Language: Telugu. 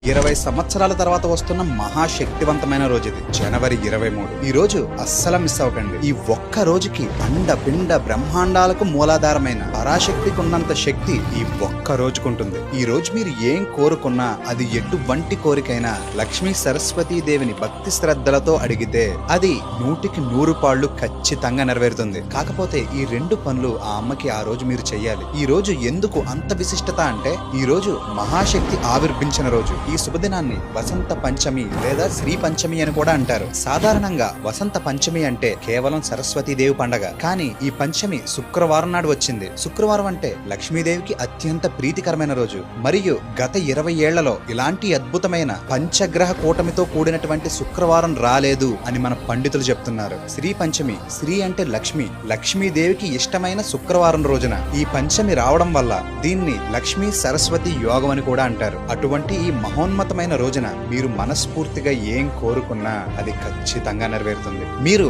20 సంవత్సరాల తర్వాత వస్తున్న మహాశక్తివంతమైన రోజు ఇది, జనవరి 23. ఈ రోజు అస్సలు మిస్ అవ్వకండి. ఈ ఒక్క రోజుకి అండ పిండ బ్రహ్మాండాలకు మూలాధారమైన పరాశక్తికి ఉన్నంత శక్తి ఈ ఒక్క రోజుకుంటుంది. ఈ రోజు మీరు ఏం కోరుకున్నా అది ఎటువంటి కోరికైనా లక్ష్మీ సరస్వతీ దేవిని భక్తి శ్రద్ధలతో అడిగితే అది 100కి 100 పాళ్ళు ఖచ్చితంగా నెరవేరుతుంది. కాకపోతే ఈ 2 పనులు ఆ అమ్మకి ఆ రోజు మీరు చెయ్యాలి. ఈ రోజు ఎందుకు అంత విశిష్టత అంటే, ఈ రోజు మహాశక్తి ఆవిర్భించిన రోజు. ఈ శుభదినాన్ని వసంత పంచమి లేదా శ్రీ పంచమి అని కూడా అంటారు. సాధారణంగా వసంత పంచమి అంటే కేవలం సరస్వతీదేవి పండగ. కానీ ఈ పంచమి శుక్రవారం నాడు వచ్చింది. శుక్రవారం అంటే లక్ష్మీదేవికి అత్యంత ప్రీతికరమైన రోజు. మరియు గత 20 ఏళ్లలో ఇలాంటి అద్భుతమైన పంచగ్రహ కూటమితో కూడినటువంటి శుక్రవారం రాలేదు అని మన పండితులు చెప్తున్నారు. శ్రీ పంచమి, శ్రీ అంటే లక్ష్మి, లక్ష్మీదేవికి ఇష్టమైన శుక్రవారం రోజున ఈ పంచమి రావడం వల్ల దీన్ని లక్ష్మీ సరస్వతి యోగం అని కూడా అంటారు. అటువంటి ఈ మహోన్నతమైన రోజున మీరు మనస్ఫూర్తిగా ఏం కోరుకున్నా అది ఖచ్చితంగా నెరవేరుతుంది. మీరు